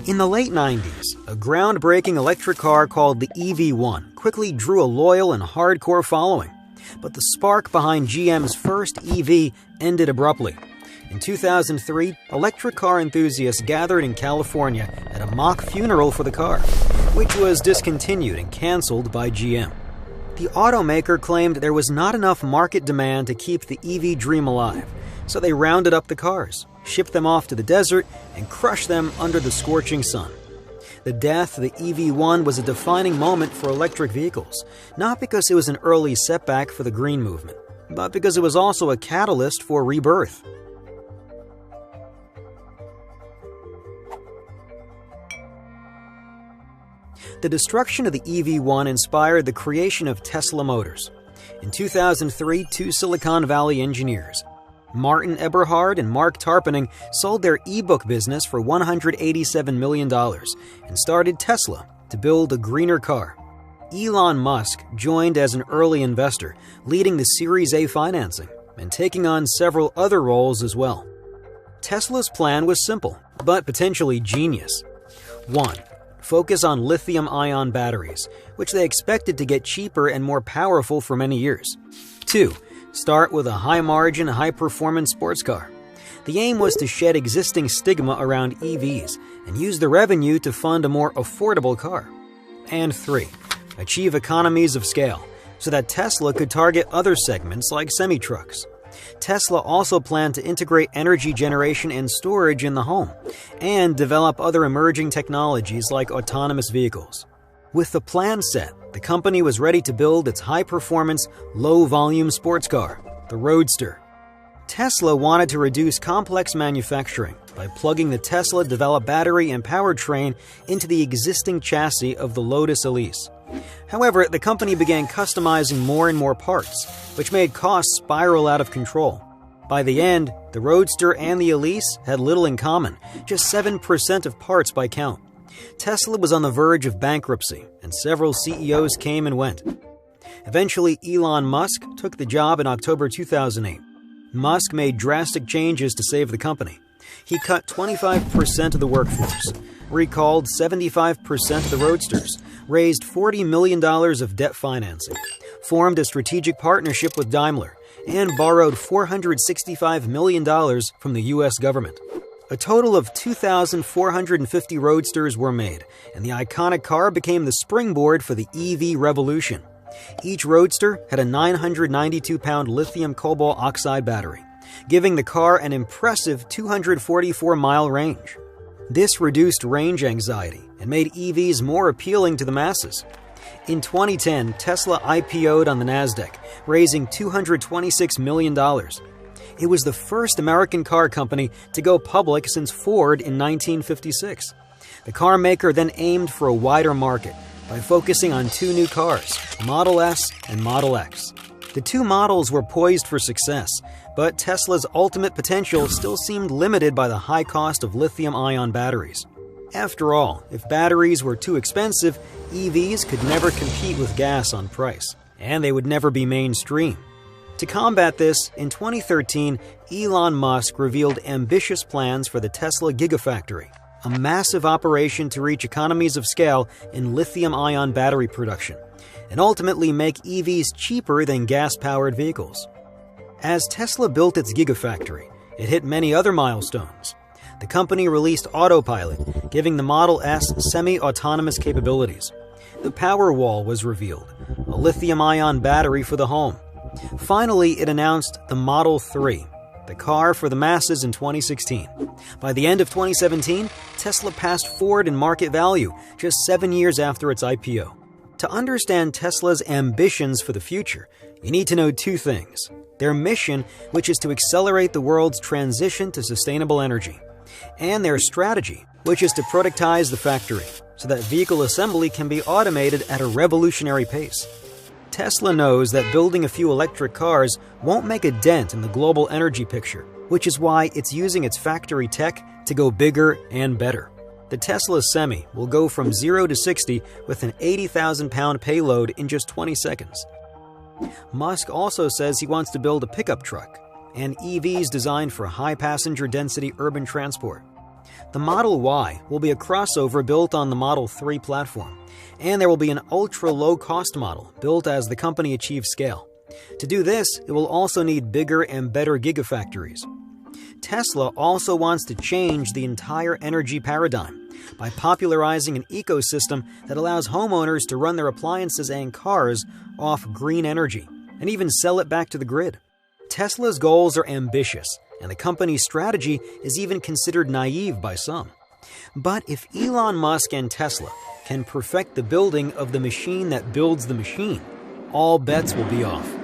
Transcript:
In the late 90s, a groundbreaking electric car called the EV1 quickly drew a loyal and hardcore following. But the spark behind GM's first EV ended abruptly. In 2003, electric car enthusiasts gathered in California at a mock funeral for the car, which was discontinued and canceled by GM. The automaker claimed there was not enough market demand to keep the EV dream alive, so they rounded up the cars, shipped them off to the desert, and crushed them under the scorching sun. The death of the EV1 was a defining moment for electric vehicles, not because it was an early setback for the green movement, but because it was also a catalyst for rebirth. The destruction of the EV1 inspired the creation of Tesla Motors. In 2003, two Silicon Valley engineers, Martin Eberhard and Mark Tarpenning, sold their e-book business for $187 million and started Tesla to build a greener car. Elon Musk joined as an early investor, leading the Series A financing and taking on several other roles as well. Tesla's plan was simple, but potentially genius. 1. Focus on lithium-ion batteries, which they expected to get cheaper and more powerful for many years. 2. Start with a high-margin, high-performance sports car. The aim was to shed existing stigma around EVs and use the revenue to fund a more affordable car. And 3. Achieve economies of scale so that Tesla could target other segments like semi-trucks. Tesla also planned to integrate energy generation and storage in the home and develop other emerging technologies like autonomous vehicles. With the plan set, the company was ready to build its high-performance, low-volume sports car, the Roadster. Tesla wanted to reduce complex manufacturing by plugging the Tesla-developed battery and powertrain into the existing chassis of the Lotus Elise. However, the company began customizing more and more parts, which made costs spiral out of control. By the end, the Roadster and the Elise had little in common, just 7% of parts by count. Tesla was on the verge of bankruptcy, and several CEOs came and went. Eventually, Elon Musk took the job in October 2008. Musk made drastic changes to save the company. He cut 25% of the workforce, recalled 75% of the Roadsters, raised $40 million of debt financing, formed a strategic partnership with Daimler, and borrowed $465 million from the U.S. government. A total of 2,450 Roadsters were made, and the iconic car became the springboard for the EV revolution. Each Roadster had a 992-pound lithium cobalt oxide battery, giving the car an impressive 244-mile range. This reduced range anxiety and made EVs more appealing to the masses. In 2010, Tesla IPO'd on the Nasdaq, raising $226 million. It was the first American car company to go public since Ford in 1956. The car maker then aimed for a wider market by focusing on two new cars, Model S and Model X. The two models were poised for success, but Tesla's ultimate potential still seemed limited by the high cost of lithium-ion batteries. After all, if batteries were too expensive, EVs could never compete with gas on price, and they would never be mainstream. To combat this, in 2013, Elon Musk revealed ambitious plans for the Tesla Gigafactory, a massive operation to reach economies of scale in lithium-ion battery production, and ultimately make EVs cheaper than gas-powered vehicles. As Tesla built its Gigafactory, it hit many other milestones. The company released Autopilot, giving the Model S semi-autonomous capabilities. The Powerwall was revealed, a lithium-ion battery for the home. Finally, it announced the Model 3, the car for the masses, in 2016. By the end of 2017, Tesla passed Ford in market value, just 7 years after its IPO. To understand Tesla's ambitions for the future, you need to know two things: their mission, which is to accelerate the world's transition to sustainable energy, and their strategy, which is to productize the factory so that vehicle assembly can be automated at a revolutionary pace. Tesla knows that building a few electric cars won't make a dent in the global energy picture, which is why it's using its factory tech to go bigger and better. The Tesla Semi will go from 0 to 60 with an 80,000-pound payload in just 20 seconds. Musk also says he wants to build a pickup truck and EVs designed for high passenger density urban transport. The Model Y will be a crossover built on the Model 3 platform, and there will be an ultra-low-cost model built as the company achieves scale. To do this, it will also need bigger and better gigafactories. Tesla also wants to change the entire energy paradigm by popularizing an ecosystem that allows homeowners to run their appliances and cars off green energy, and even sell it back to the grid. Tesla's goals are ambitious, and the company's strategy is even considered naive by some. But if Elon Musk and Tesla can perfect the building of the machine that builds the machine, all bets will be off.